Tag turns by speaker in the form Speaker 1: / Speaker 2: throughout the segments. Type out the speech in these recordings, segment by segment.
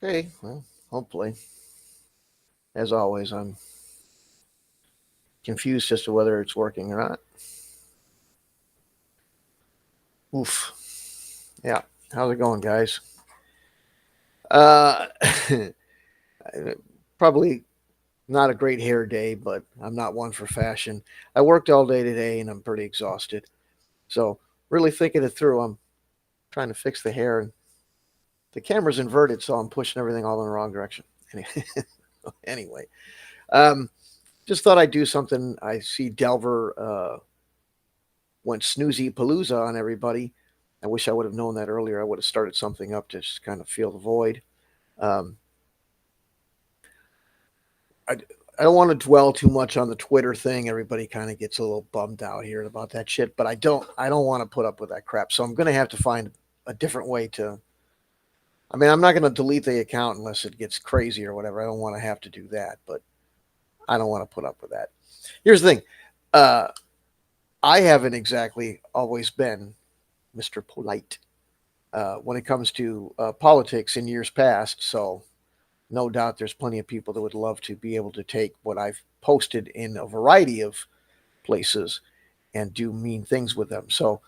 Speaker 1: Okay, well, hopefully. As always, I'm confused as to whether it's working or not. Oof. Yeah. How's it going, guys? Uh, probably not a great hair day, but I'm not one for fashion. I worked all day today and I'm pretty exhausted. So, really thinking it through, I'm trying to fix the hair. And the camera's inverted, so I'm pushing everything all in the wrong direction. Anyway, um, just thought I'd do something. I see Delver went snoozy palooza on everybody. I wish I would have known that earlier. I would have started something up to just kind of fill the void. Um, I, I don't want to dwell too much on the Twitter thing. Everybody kind of gets a little bummed out here about that shit, but I don't want to put up with that crap. So I'm going to have to find a different way to. I mean, I'm not going to delete the account unless it gets crazy or whatever. I don't want to have to do that, but I don't want to put up with that. Here's the thing. Uh, I haven't exactly always been Mr. Polite when it comes to politics in years past. So, no doubt there's plenty of people that would love to be able to take what I've posted in a variety of places and do mean things with them. So,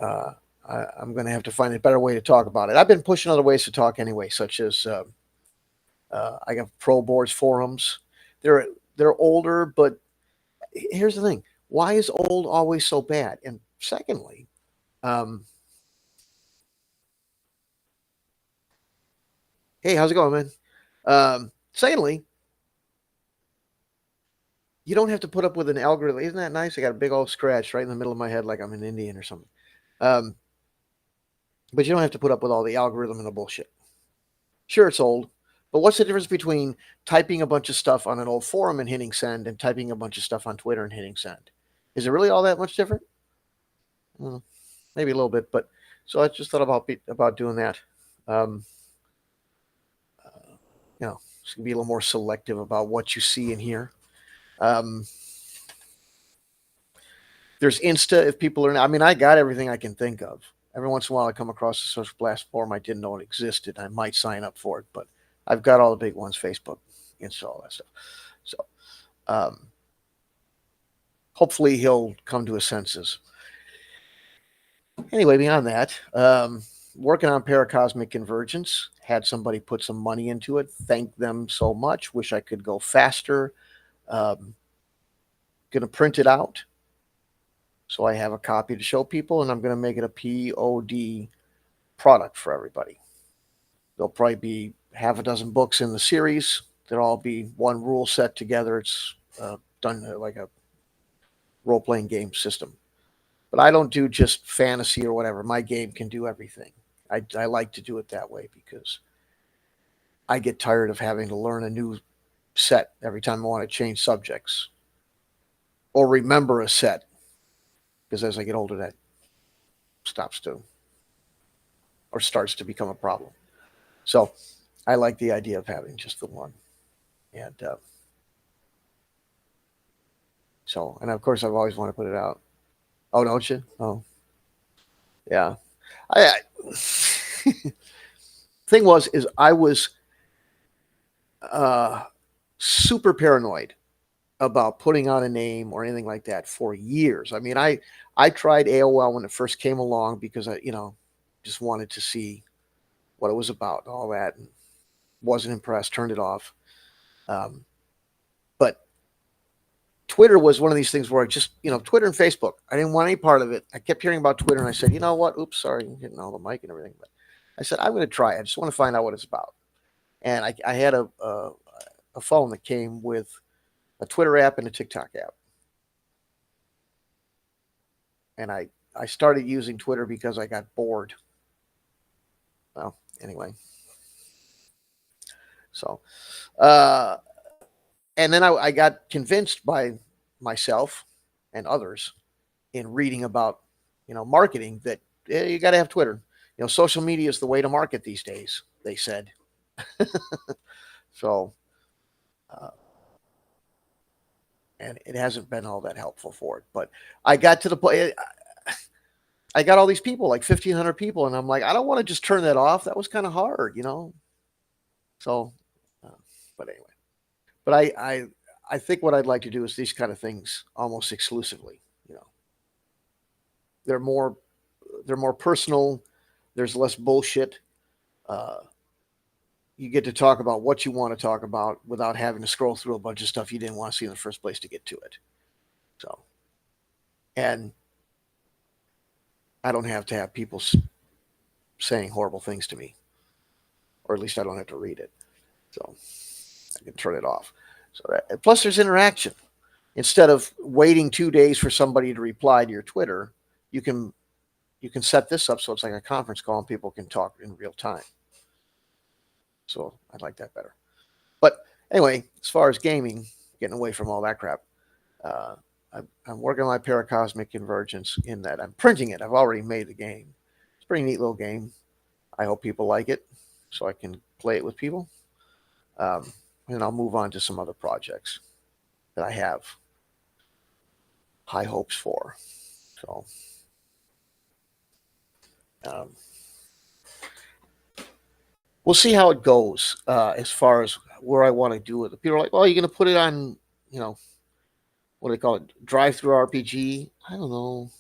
Speaker 1: uh, I'm going to have to find a better way to talk about it. I've been pushing other ways to talk anyway, such as I got pro boards forums. They're they're older, but here's the thing: why is old always so bad? And secondly, um, hey, how's it going, man? Secondly, you don't have to put up with an algorithm. Isn't that nice? I got a big old scratch right in the middle of my head, like I'm an Indian or something. Um, but you don't have to put up with all the algorithm and the bullshit. Sure, it's old, but what's the difference between typing a bunch of stuff on an old forum and hitting send and typing a bunch of stuff on Twitter and hitting send? Is it really all that much different? Mm, maybe a little bit, but so I just thought about doing that. Um, uh, just be a little more selective about what you see and hear. Um, there's Insta if people are. I mean, I got everything I can think of. Every once in a while, I come across a social blast forum I didn't know it existed. I might sign up for it, but I've got all the big ones: Facebook, Insta, all that stuff. So, um, hopefully, he'll come to his senses. Anyway, beyond that, working on paracosmic convergence. Had somebody put some money into it. Thank them so much. Wish I could go faster. Um, Gonna print it out so I have a copy to show people, and I'm gonna make it a POD product for everybody. There'll probably be half a dozen books in the series. They'll all be one rule set together. It's done like a role playing game system. But I don't do just fantasy or whatever. My game can do everything. I like to do it that way because I get tired of having to learn a new set every time I want to change subjects or remember a set. Because as I get older, that stops to or starts to become a problem. So I like the idea of having just the one. And and of course, I've always wanted to put it out. Oh, don't you? Oh, yeah. I thing is I was uh, super paranoid about putting on a name or anything like that for years. I mean, I tried AOL when it first came along because I just wanted to see what it was about and all that, and wasn't impressed. Turned it off. Um, but Twitter was one of these things where I just, Twitter and Facebook, I didn't want any part of it. I kept hearing about Twitter and I said, you know what? Oops, sorry, I'm hitting all the mic and everything. But I said, I'm going to try it. I just want to find out what it's about. And I had a phone that came with a Twitter app and a TikTok app. And I started using Twitter because I got bored. Well, anyway. So, uh, and then I got convinced by myself and others in reading about, marketing that you got to have Twitter. Social media is the way to market these days, they said. So, uh, and it hasn't been all that helpful for it. But I got to the point, I got all these people, like 1,500 people, and I'm like, I don't want to just turn that off. That was kind of hard. So, uh, but anyway, but I think what I'd like to do is these kind of things almost exclusively. You know, they're more they're more personal. There's less bullshit. Uh, you get to talk about what you want to talk about without having to scroll through a bunch of stuff you didn't want to see in the first place to get to it. So, and I don't have to have people saying horrible things to me, or at least I don't have to read it. So I can turn it off. So that, plus there's interaction. Instead of waiting 2 days for somebody to reply to your Twitter, you can you can set this up so it's like a conference call and people can talk in real time. So I like that better. But anyway, as far as gaming, getting away from all that crap, uh, I'm working on my paracosmic convergence in that I'm printing it. I've already made the game. It's a pretty neat little game. I hope people like it so I can play it with people. Um, and I'll move on to some other projects that I have high hopes for. So, um, we'll see how it goes as far as where I want to do it. People are like, "Well, you're going to put it on, you know, what do they call it? Drive through RPG." I don't know.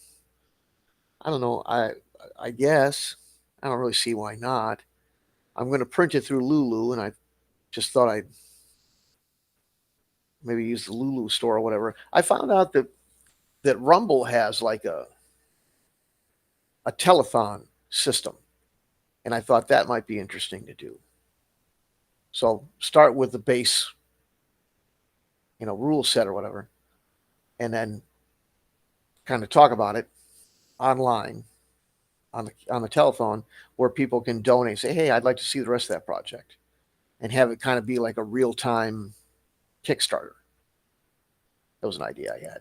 Speaker 1: I don't know. I guess I don't really see why not. I'm going to print it through Lulu, and I just thought I'd maybe use the Lulu store or whatever. I found out that Rumble has like a telethon system, and I thought that might be interesting to do. So start with the base, rule set or whatever, and then kind of talk about it online on the telephone where people can donate. Say, hey, I'd like to see the rest of that project, and have it kind of be like a real time Kickstarter. That was an idea I had.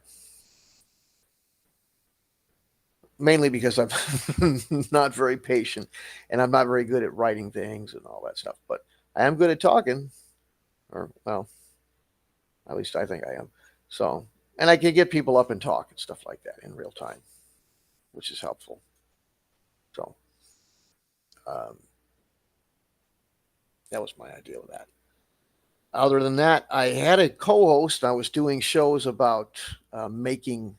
Speaker 1: Mainly because I'm not very patient and I'm not very good at writing things and all that stuff. But I am good at talking, or well, at least I think I am. So, and I can get people up and talk and stuff like that in real time, which is helpful. So, um, that was my idea with that. Other than that, I had a co-host. I was doing shows about making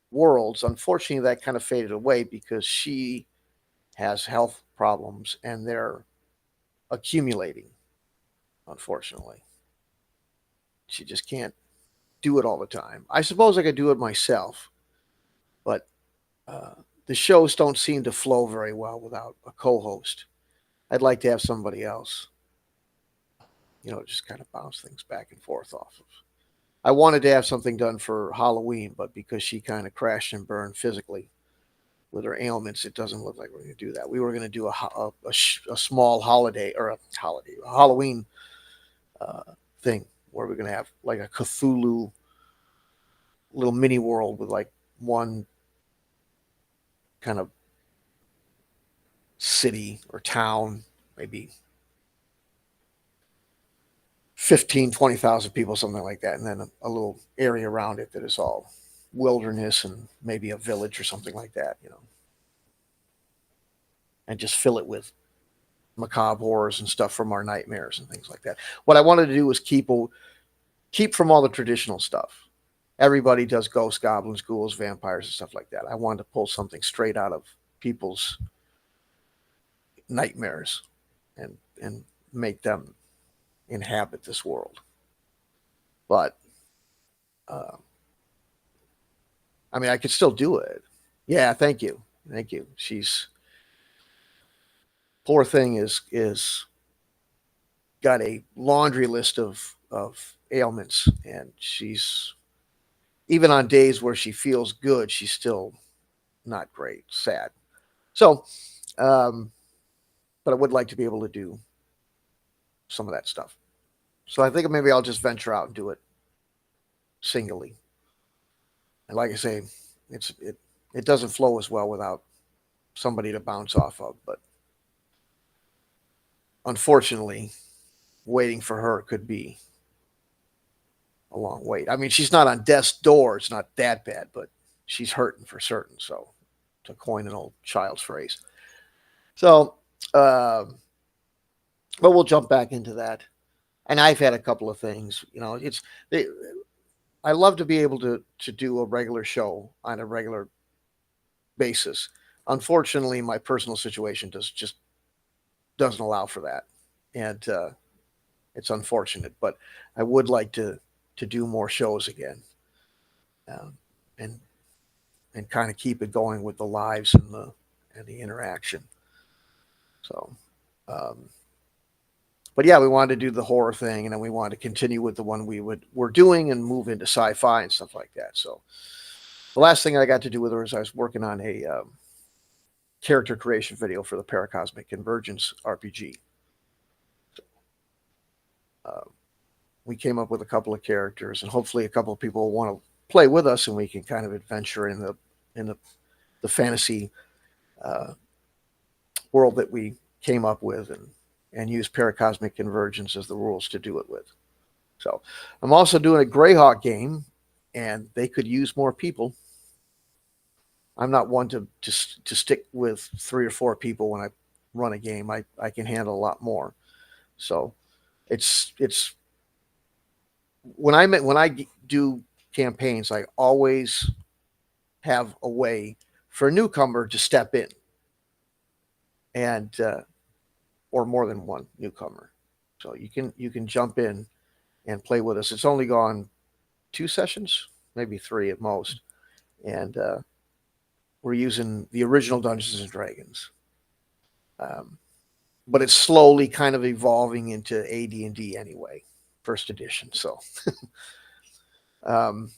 Speaker 1: worlds. Unfortunately, that kind of faded away because she has health problems and they're accumulating. Unfortunately, she just can't do it all the time. I suppose I could do it myself, but uh, the shows don't seem to flow very well without a co-host. I'd like to have somebody else, just kind of bounce things back and forth off of. I wanted to have something done for Halloween, but because she kind of crashed and burned physically with her ailments, it doesn't look like we're going to do that. We were going to do a small holiday or a Halloween uh, thing where we're going to have like a Cthulhu little mini world with like one kind of city or town, maybe 15, 20,000 people, something like that. And then a little area around it that is all wilderness and maybe a village or something like that. And just fill it with macabre horrors and stuff from our nightmares and things like that. What I wanted to do was keep from all the traditional stuff. Everybody does ghosts, goblins, ghouls, vampires, and stuff like that. I wanted to pull something straight out of people's nightmares and make them inhabit this world. But uh, I mean, I could still do it. Yeah, thank you. She's poor thing is got a laundry list of ailments, and she's even on days where she feels good, she's still not great, sad. So, um, but I would like to be able to do some of that stuff. So I think maybe I'll just venture out and do it singly. And like I say, it doesn't flow as well without somebody to bounce off of. But unfortunately, waiting for her could be a long wait. I mean, she's not on death's door. It's not that bad, but she's hurting for certain. So, to coin an old child's phrase. So, But we'll jump back into that. And I've had a couple of things. They, I love to be able to do a regular show on a regular basis. Unfortunately, my personal situation doesn't allow for that, and it's unfortunate. But I would like to do more shows again, um, and and kind of keep it going with the lives and the interaction. So, um, but yeah, we wanted to do the horror thing, and then we wanted to continue with the one we're doing and move into sci-fi and stuff like that. So the last thing I got to do with her is I was working on a character creation video for the Paracosmic Convergence RPG. Uh, we came up with a couple of characters, and hopefully, a couple of people want to play with us, and we can kind of adventure in the fantasy uh, world that we came up with, and use Paracosmic Convergence as the rules to do it with. So, I'm also doing a Greyhawk game, and they could use more people. I'm not one to stick with 3 or 4 people when I run a game. I can handle a lot more. So it's when I do campaigns, I always have a way for a newcomer to step in, and or more than one newcomer. So you can jump in and play with us. It's only gone 2 sessions, maybe 3 at most, and we're using the original Dungeons and Dragons. Um, but it's slowly kind of evolving into AD&D anyway, first edition. So, um,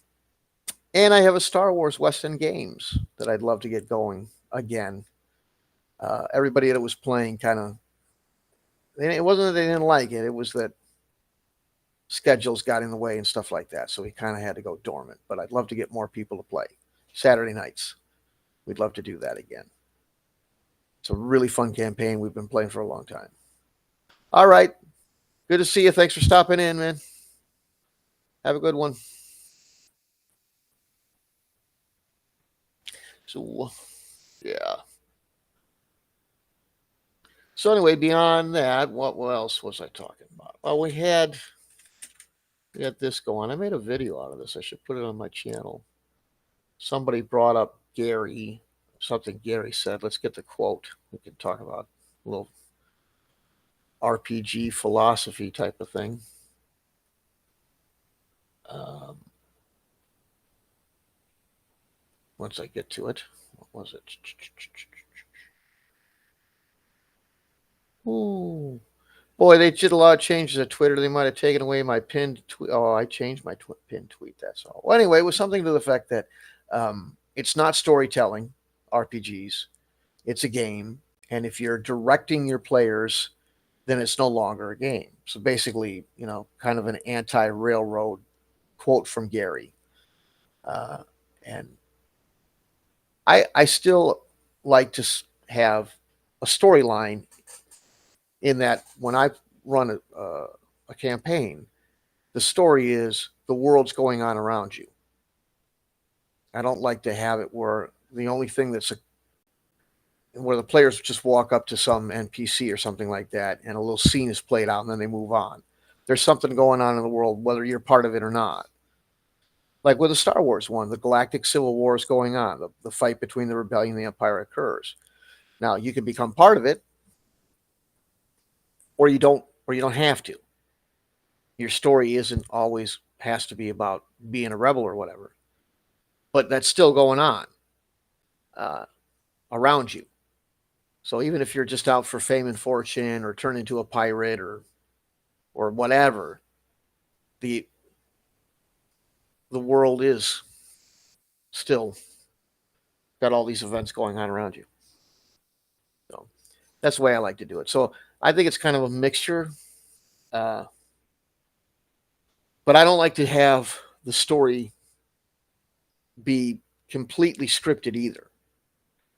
Speaker 1: and I have a Star Wars West End Games that I'd love to get going again. Everybody that was playing kind of, it wasn't that they didn't like it; it was that schedules got in the way and stuff like that. So we kind of had to go dormant. But I'd love to get more people to play Saturday nights. We'd love to do that again. It's a really fun campaign we've been playing for a long time. All right. Good to see you. Thanks for stopping in, man. Have a good one. So, yeah. So anyway, beyond that, what else was I talking about? Well, we had this going. I made a video out of this. I should put it on my channel. Somebody brought up Gary, something Gary said. Let's get the quote. We can talk about a little RPG philosophy type of thing. Um, once I get to it, what was it? Ooh. Boy, they did a lot of changes at Twitter. They might have taken away my pinned tweet. Oh, I changed my pinned tweet. That's all. Well, anyway, it was something to the effect that it's not storytelling, RPGs. It's a game. And if you're directing your players, then it's no longer a game. So basically, kind of an anti railroad quote from Gary. Uh, and I still like to have a storyline in that when I run a campaign, the story is the world's going on around you. I don't like to have it where the only thing where the players just walk up to some NPC or something like that, and a little scene is played out, and then they move on. There's something going on in the world, whether you're part of it or not. Like with the Star Wars one, the Galactic Civil War is going on. The fight between the Rebellion and the Empire occurs. Now you can become part of it, or you don't have to. Your story isn't always has to be about being a rebel or whatever, but that's still going on uh, around you. So even if you're just out for fame and fortune, or turn into a pirate, or whatever, the the world is still got all these events going on around you. So that's the way I like to do it. So I think it's kind of a mixture, uh, but I don't like to have the story be completely scripted either.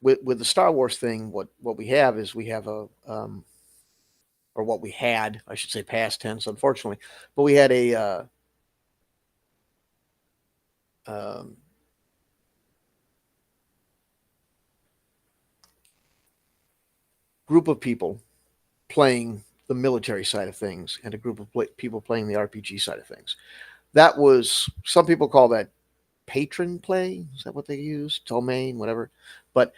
Speaker 1: With the Star Wars thing, what we have is we have or what we had, I should say, past tense, unfortunately, but we had a um, group of people playing the military side of things and a group of people playing the RPG side of things. That was, some people call that patron play. Is that what they use? Domain, whatever. But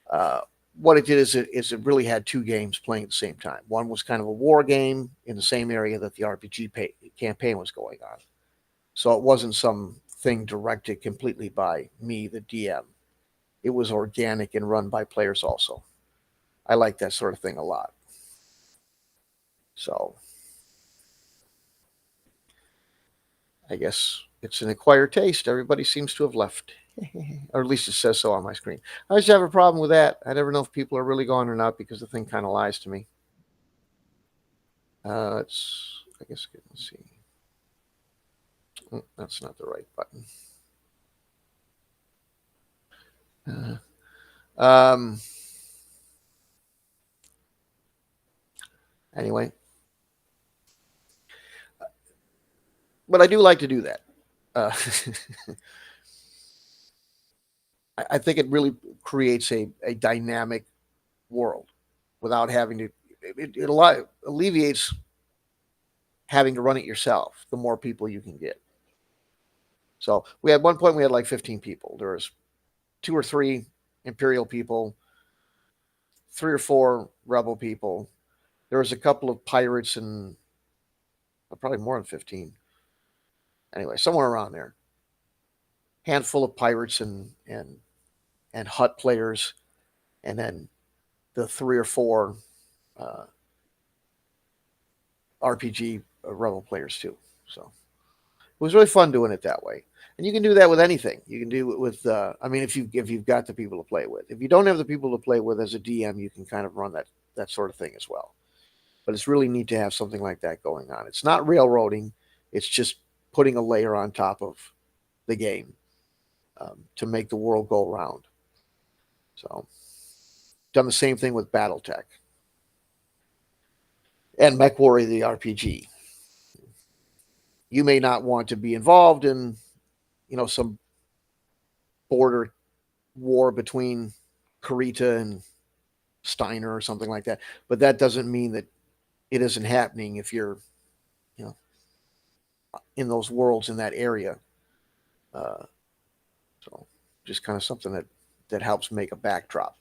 Speaker 1: uh, what it did is it really had two games playing at the same time. One was kind of a war game in the same area that the RPG campaign was going on. So it wasn't some thing directed completely by me, the DM. It was organic and run by players also. I like that sort of thing a lot. So I guess it's an acquired taste. Everybody seems to have left, or at least it says so on my screen. I just have a problem with that. I never know if people are really gone or not because the thing kind of lies to me. It's, I guess, let's see. That's not the right button. Uh, um, anyway, but I do like to do that. Uh, I think it really creates a dynamic world without having to. It alleviates having to run it yourself. The more people you can get. So we had one point we had like 15 people. There was two or three Imperial people, three or four Rebel people. There was a couple of pirates and probably more than 15. Anyway, somewhere around there. Handful of pirates and hut players, and then the three or four uh, RPG Rebel players too. So it was really fun doing it that way. And you can do that with anything. You can do it with, I mean, if you've got the people to play with. If you don't have the people to play with as a DM, you can kind of run that sort of thing as well. But it's really neat to have something like that going on. It's not railroading. It's just putting a layer on top of the game to make the world go around. So, done the same thing with BattleTech and MechWarrior the RPG. You may not want to be involved in, some border war between Karita and Steiner or something like that. But that doesn't mean that it isn't happening if you're, you know, in those worlds in that area. Uh, so just kind of something that helps make a backdrop.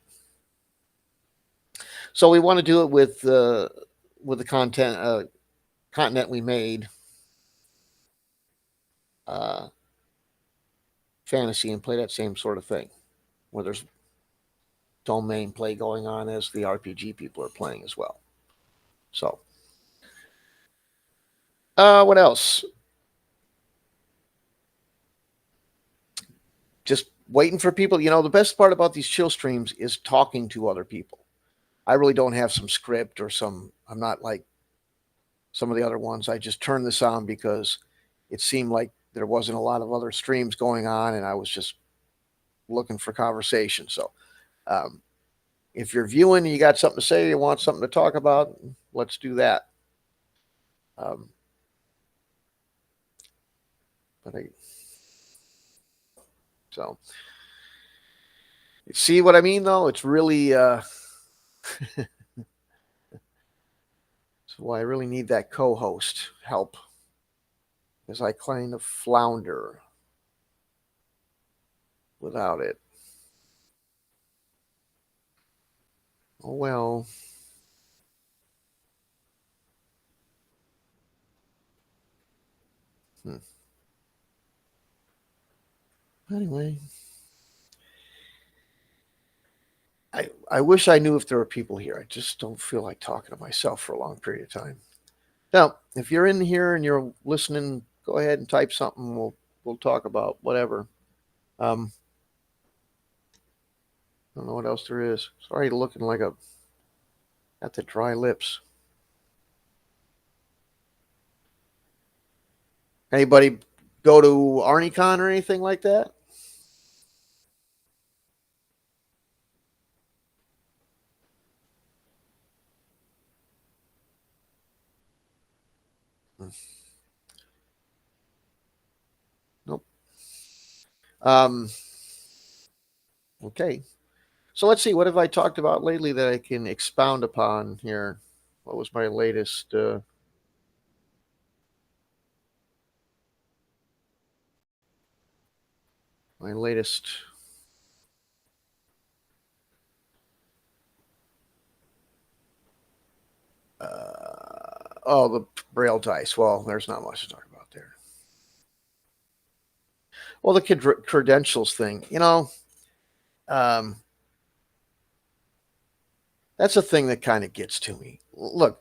Speaker 1: So we want to do it with the continent we made, uh, fantasy, and play that same sort of thing where there's domain play going on as the RPG people are playing as well. So, what else? Just waiting for people. The best part about these chill streams is talking to other people. I really don't have some script or some. I'm not like some of the other ones. I just turned this on because it seemed like there wasn't a lot of other streams going on, and I was just looking for conversation. So, um, if you're viewing and you got something to say, you want something to talk about, let's do that. Um, but I, so you see what I mean, though? It's really that's why I really need that co-host help, because I kind of flounder without it. Oh well. Hmm. Anyway, I wish I knew if there were people here. I just don't feel like talking to myself for a long period of time. Now, if you're in here and you're listening, go ahead and type something. We'll talk about whatever. I don't know what else there is. Sorry, looking like a got the dry lips. Anybody go to ArnieCon or anything like that? Hmm. Nope. Um, okay. So let's see. What have I talked about lately that I can expound upon here? What was my latest? My latest. Oh, the Braille dice. Well, there's not much to talk about there. Well, the credentials thing. Um, that's a thing that kind of gets to me. Look,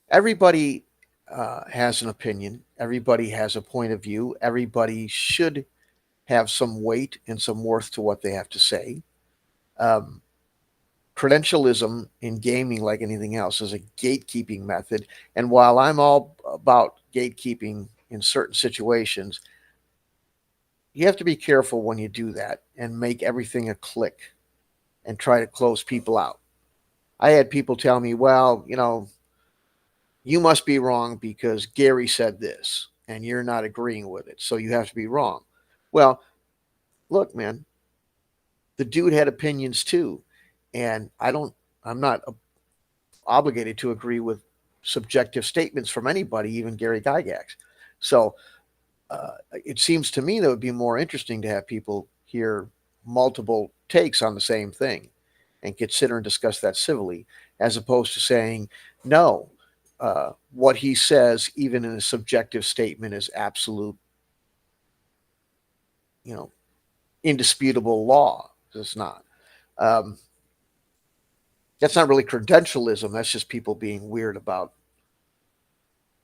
Speaker 1: everybody has an opinion. Everybody has a point of view. Everybody should have some weight and some worth to what they have to say. Um, Credentialism in gaming, like anything else, is a gatekeeping method. And while I'm all about gatekeeping in certain situations, you have to be careful when you do that and make everything a click and try to close people out. I had people tell me, well, you must be wrong because Gary said this and you're not agreeing with it. So you have to be wrong. Well, look, man, the dude had opinions too. And I'm not obligated to agree with subjective statements from anybody, even Gary Gygax. So it seems to me that it would be more interesting to have people hear multiple takes on the same thing and consider and discuss that civilly, as opposed to saying, no, what he says, even in a subjective statement, is absolute, you know, indisputable law. It's not. Um, that's not really credentialism. That's just people being weird about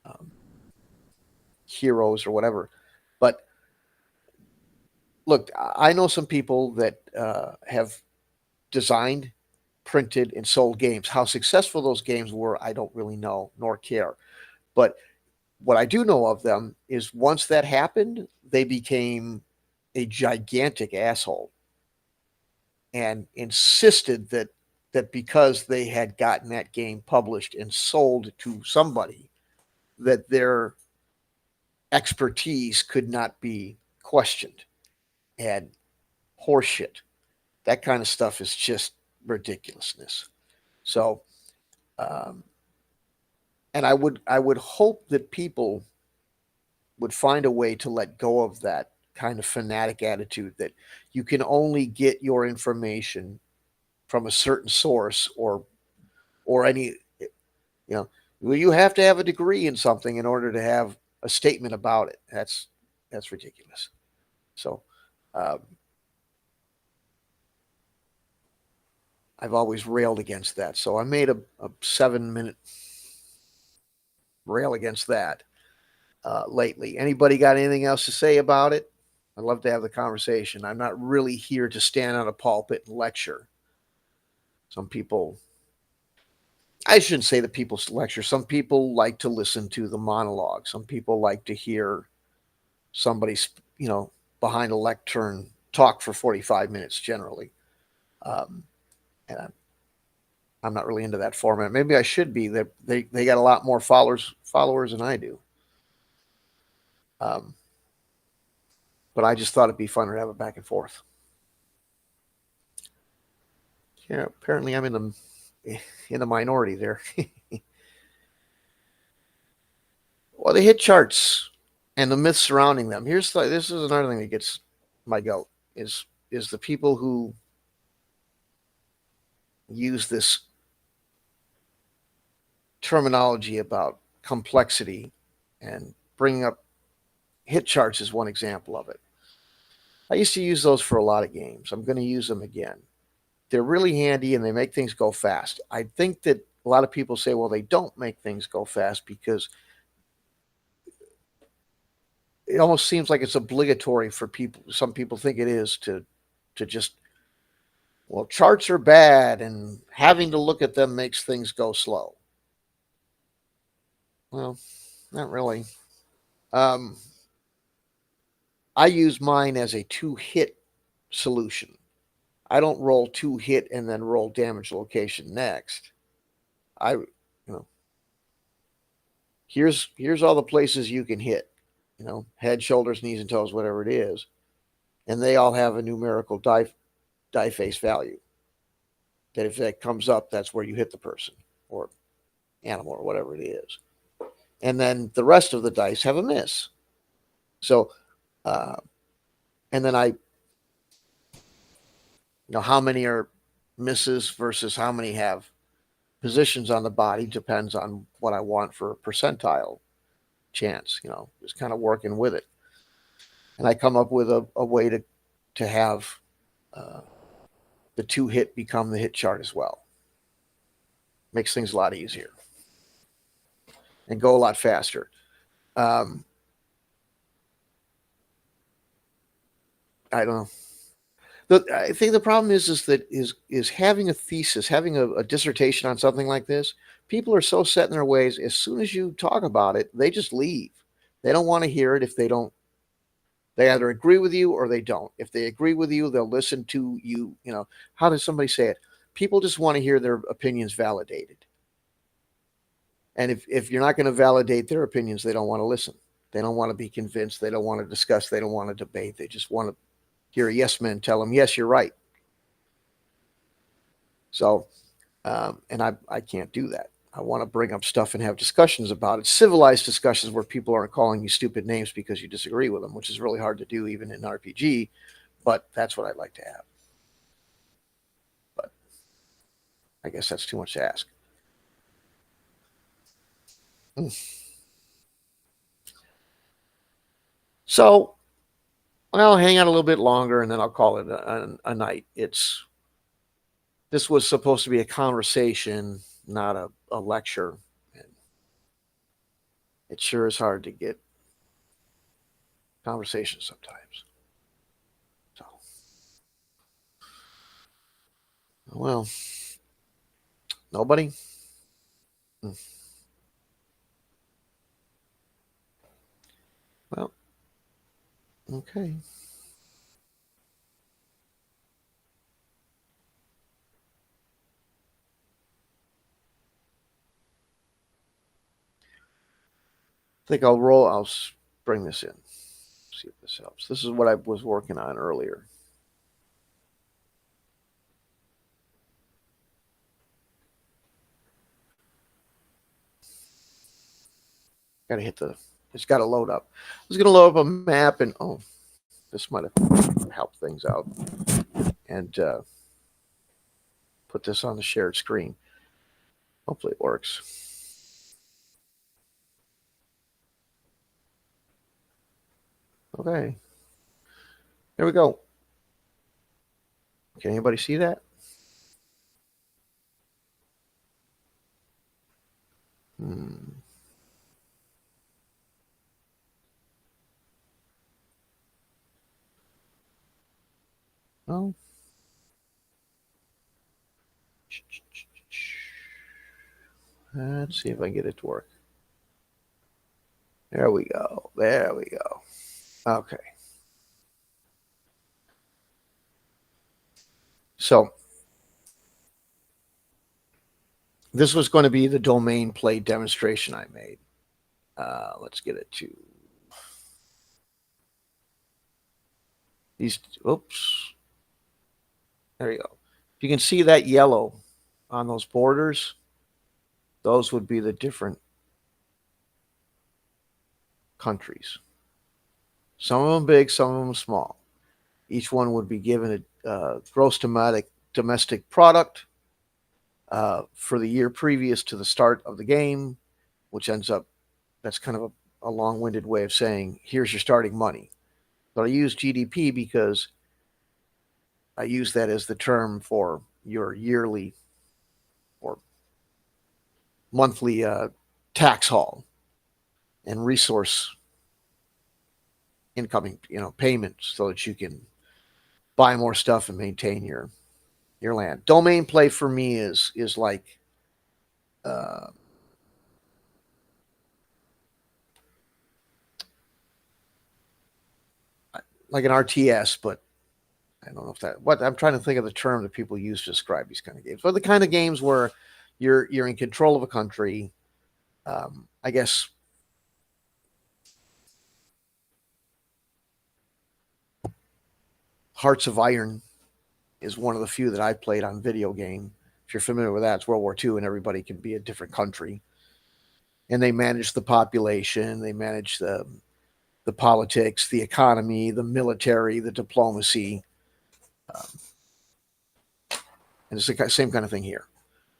Speaker 1: um, heroes or whatever. But look, I know some people that have designed, printed, and sold games. How successful those games were, I don't really know nor care. But what I do know of them is once that happened, they became a gigantic asshole and insisted that because they had gotten that game published and sold to somebody, that their expertise could not be questioned. And horseshit. That kind of stuff is just ridiculousness. So, um, and I would hope that people would find a way to let go of that kind of fanatic attitude that you can only get your information from a certain source or any you well, you have to have a degree in something in order to have a statement about it. That's ridiculous. So um, I've always railed against that. So I made a 7 minute rail against that lately. Anybody got anything else to say about it? I'd love to have the conversation. I'm not really here to stand on a pulpit and lecture. Some people, I shouldn't say that people lecture. Some people like to listen to the monologue. Some people like to hear somebody, behind a lectern talk for 45 minutes generally. Um, and I'm not really into that format. Maybe I should be. They got a lot more followers than I do. Um, but I just thought it'd be funner to have it back and forth. Yeah, apparently I'm in the minority there. Well, the hit charts and the myths surrounding them. This is another thing that gets my goat is the people who use this terminology about complexity and bringing up hit charts is one example of it. I used to use those for a lot of games. I'm going to use them again. They're really handy and they make things go fast. I think that a lot of people say, well, they don't make things go fast because it almost seems like it's obligatory for people. Some people think it is to just, well, charts are bad and having to look at them makes things go slow. Well, not really. Um, I use mine as a two hit solution. I don't roll two hit and then roll damage location next. You know, here's all the places you can hit. Head, shoulders, knees, and toes, whatever it is, and they all have a numerical die face value. that if that comes up, that's where you hit the person or animal or whatever it is. And then the rest of the dice have a miss. So, uh, and then how many are misses versus how many have positions on the body depends on what I want for a percentile chance, just kind of working with it. And I come up with a way to have uh, the 2 hit become the hit chart as well. Makes things a lot easier and go a lot faster. Um, I don't know. I think the problem is having a thesis, having a dissertation on something like this. People are so set in their ways. As soon as you talk about it, they just leave. They don't want to hear it if they don't. They either agree with you or they don't. If they agree with you, they'll listen to you. How does somebody say it? People just want to hear their opinions validated. And if you're not going to validate their opinions, they don't want to listen. They don't want to be convinced. They don't want to discuss. They don't want to debate. They just want to hear a yes man tell them, yes, you're right. So, and I can't do that. I want to bring up stuff and have discussions about it, civilized discussions where people aren't calling you stupid names because you disagree with them, which is really hard to do even in RPG, but that's what I'd like to have. But I guess that's too much to ask. So I'll hang out a little bit longer and then I'll call it a night. This was supposed to be a conversation, not a lecture. And it sure is hard to get conversations sometimes. So, well, nobody. Well, okay. I think I'll bring this in. See if this helps. This is what I was working on earlier. Got to hit it's got to load up. I was going to load up a map and, this might have helped things out. And put this on the shared screen. Hopefully it works. Okay. There we go. Can anybody see that? Oh. Let's see if I can get it to work. There we go. There we go. Okay. So this was going to be the domain play demonstration I made. Let's get it to these. Oops. There you go. If you can see that yellow on those borders, those would be the different countries. Some of them big, some of them small. Each one would be given a gross domestic product for the year previous to the start of the game, which ends up, that's kind of a long-winded way of saying, here's your starting money. But I use GDP because I use that as the term for your yearly or monthly tax haul and resource incoming, payments so that you can buy more stuff and maintain your land. Domain play for me is like like an RTS, but I don't know if what I'm trying to think of the term that people use to describe these kind of games. But the kind of games where you're in control of a country. I guess Hearts of Iron is one of the few that I played on video game. If you're familiar with that, it's World War II, and everybody can be a different country, and they manage the population, they manage the politics, the economy, the military, the diplomacy, um, and it's the same kind of thing here.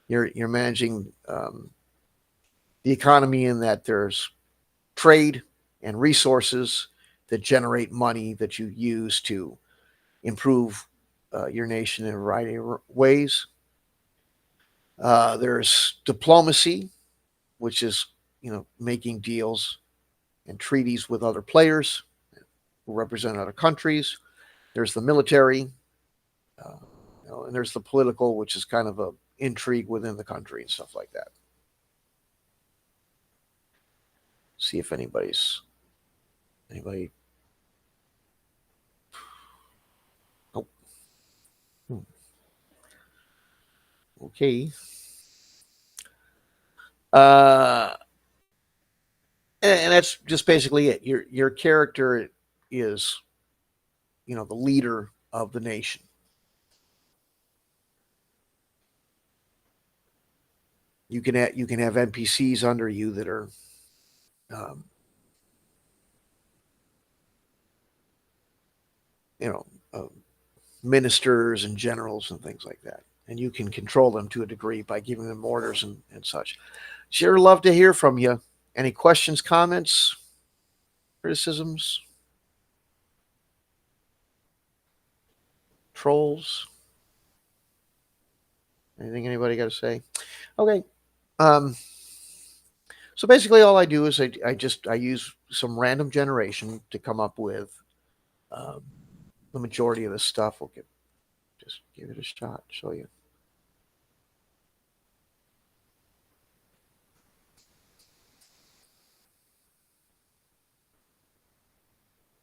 Speaker 1: You're managing the economy in that there's trade and resources that generate money that you use to improve your nation in a variety of ways. There's diplomacy, which is making deals and treaties with other players who represent other countries. There's the military, uh, and there's the political, which is kind of a intrigue within the country and stuff like that. See if anybody. Oh, okay. Uh, and that's just basically it. Your character is, the leader of the nation. You can have NPCs under you that are, um, you know, uh, ministers and generals and things like that, and you can control them to a degree by giving them orders and such. Sure, love to hear from you. Any questions, comments, criticisms, trolls? Anything anybody got to say? Okay. Um, so basically, all I do is I use some random generation to come up with um, the majority of the stuff. We'll just give it a shot. Show you.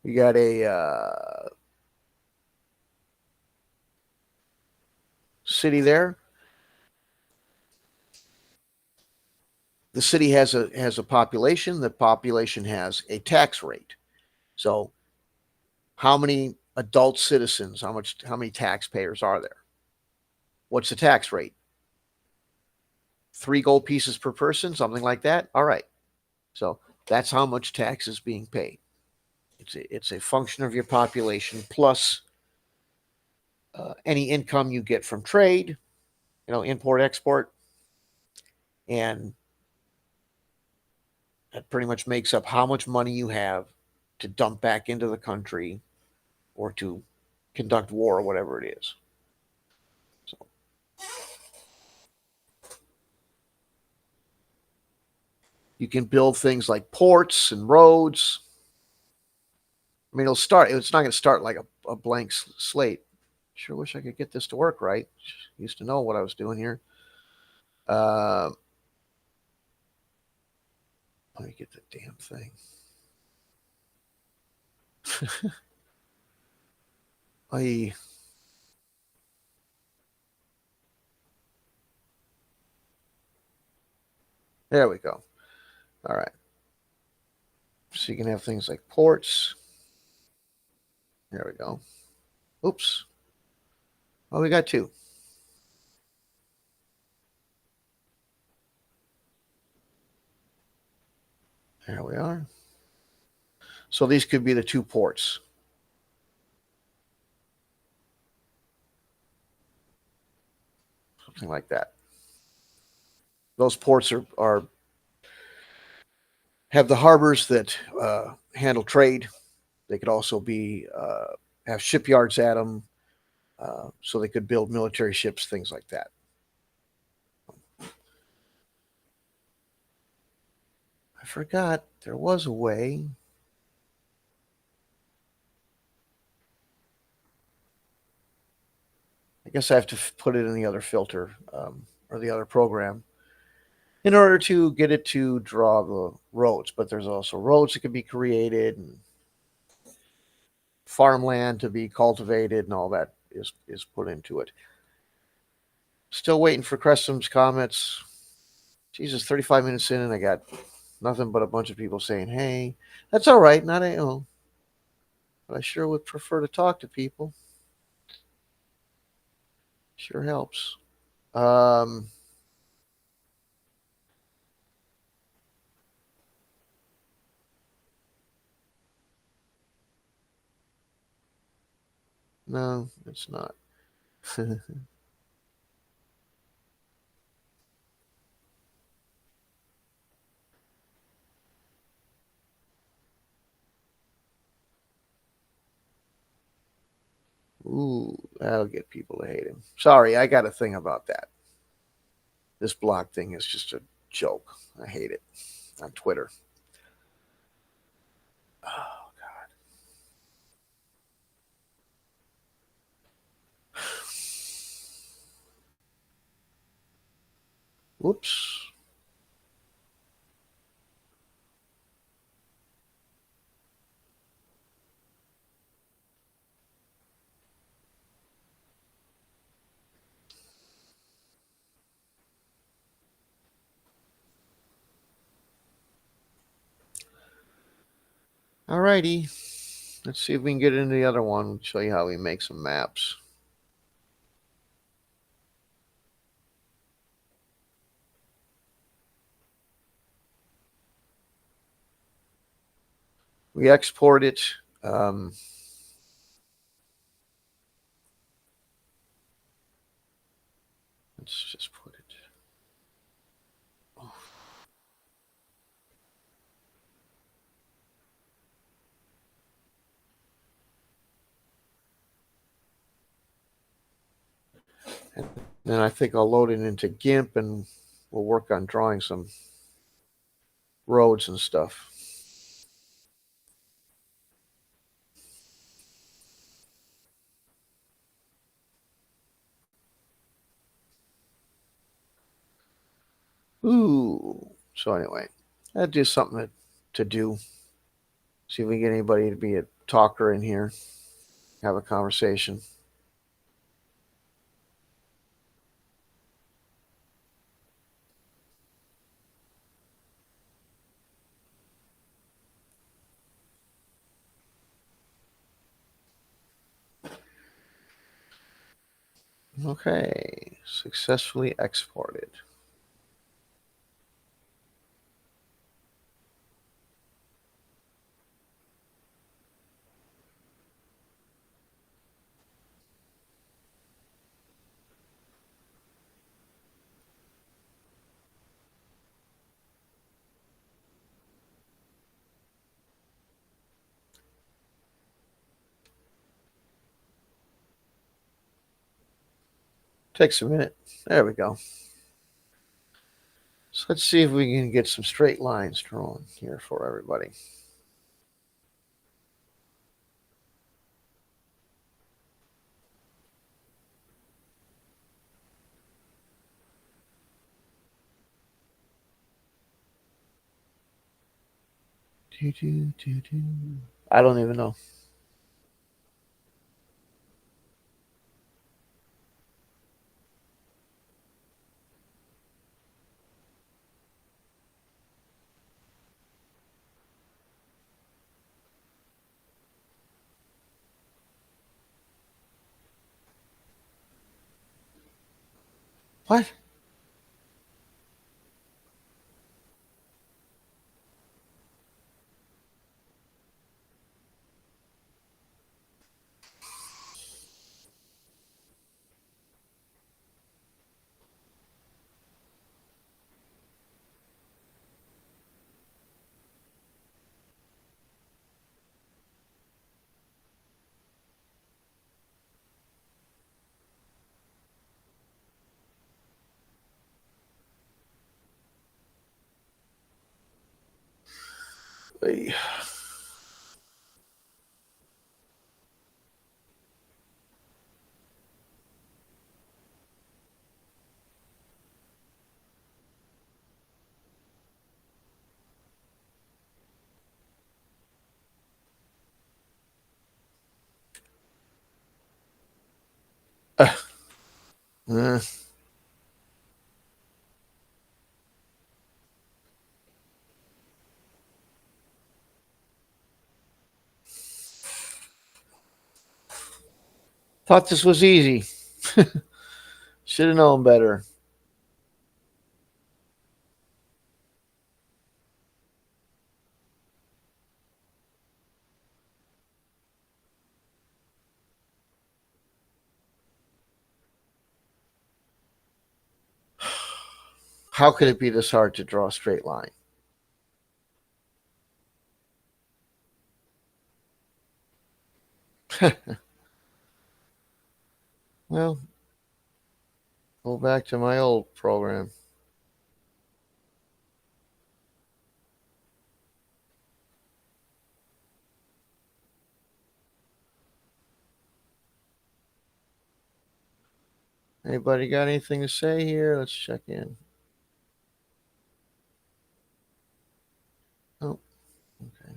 Speaker 1: We got a city there. The city has a population. The population has a tax rate. So, how many adult citizens? How many taxpayers are there? What's the tax rate? 3 gold pieces per person, something like that. All right. So that's how much tax is being paid. It's a function of your population plus any income you get from trade, import export, and that pretty much makes up how much money you have to dump back into the country or to conduct war or whatever it is. So you can build things like ports and roads. I mean, it's not going to start like a blank slate. Sure wish I could get this to work right. Used to know what I was doing here. Uh, Let me get the damn thing. There we go. All right. So you can have things like ports. There we go. Oops. Oh, we got 2. There we are. So these could be the 2 ports. Something like that. Those ports have the harbors that handle trade. They could also have shipyards at them, so they could build military ships, things like that. I forgot there was a way. I guess I have to put it in the other filter or the other program in order to get it to draw the roads. But there's also roads that can be created and farmland to be cultivated and all that is put into it. Still waiting for Crestum's comments. Jesus, 35 minutes in and I got nothing but a bunch of people saying, hey, that's all right. Not but I sure would prefer to talk to people. Sure helps. Um, no, it's not. Ooh, that'll get people to hate him. Sorry, I got a thing about that. This block thing is just a joke. I hate it on Twitter. Oh, whoops. All righty. Let's see if we can get into the other one. Show you how we make some maps. We export it. Um, let's just put it. And then I think I'll load it into GIMP and we'll work on drawing some roads and stuff. Ooh. So anyway, that just something to do. See if we can get anybody to be a talker in here, have a conversation. Okay, successfully exported. Takes a minute. There we go. So let's see if we can get some straight lines drawn here for everybody. I don't even know. What? Uh, thought this was easy. Should have known better. How could it be this hard to draw a straight line? Well, go back to my old program. Anybody got anything to say here? Let's check in. Oh, okay.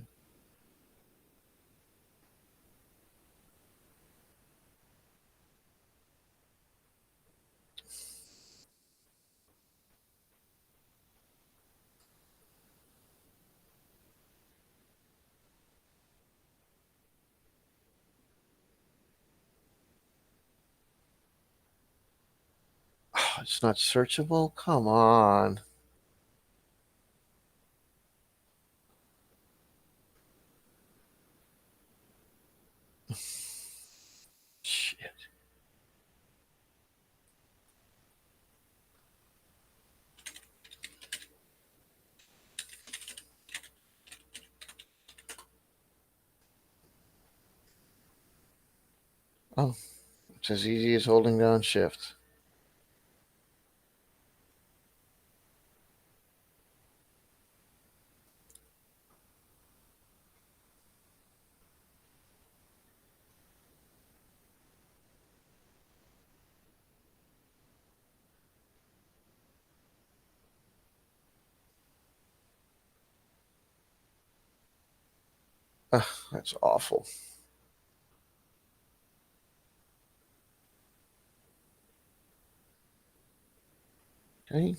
Speaker 1: Oh, it's not searchable? Come on. Shit. Oh, it's as easy as holding down shift. Ugh, that's awful. Okay.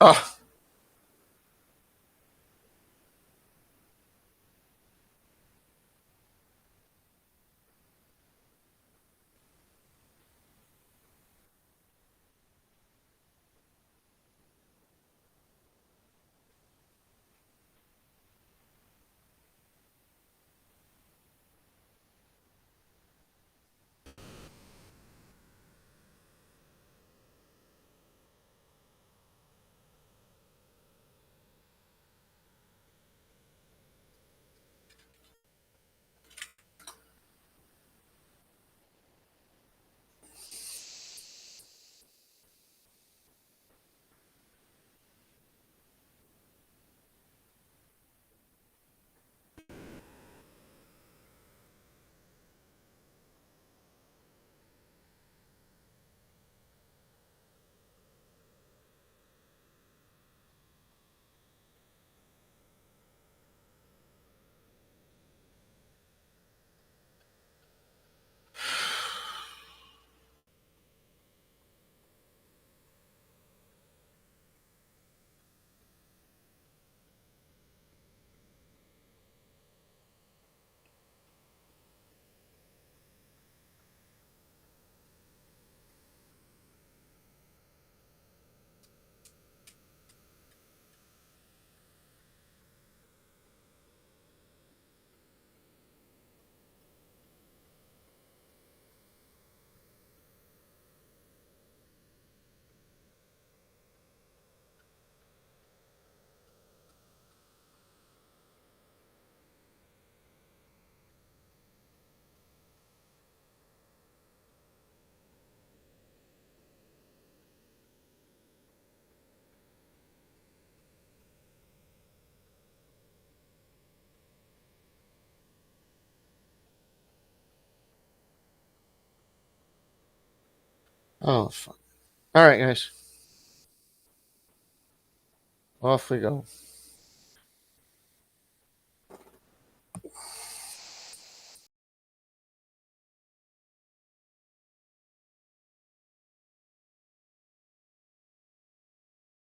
Speaker 1: Oh, Oh, fuck. All right, guys. Off we go.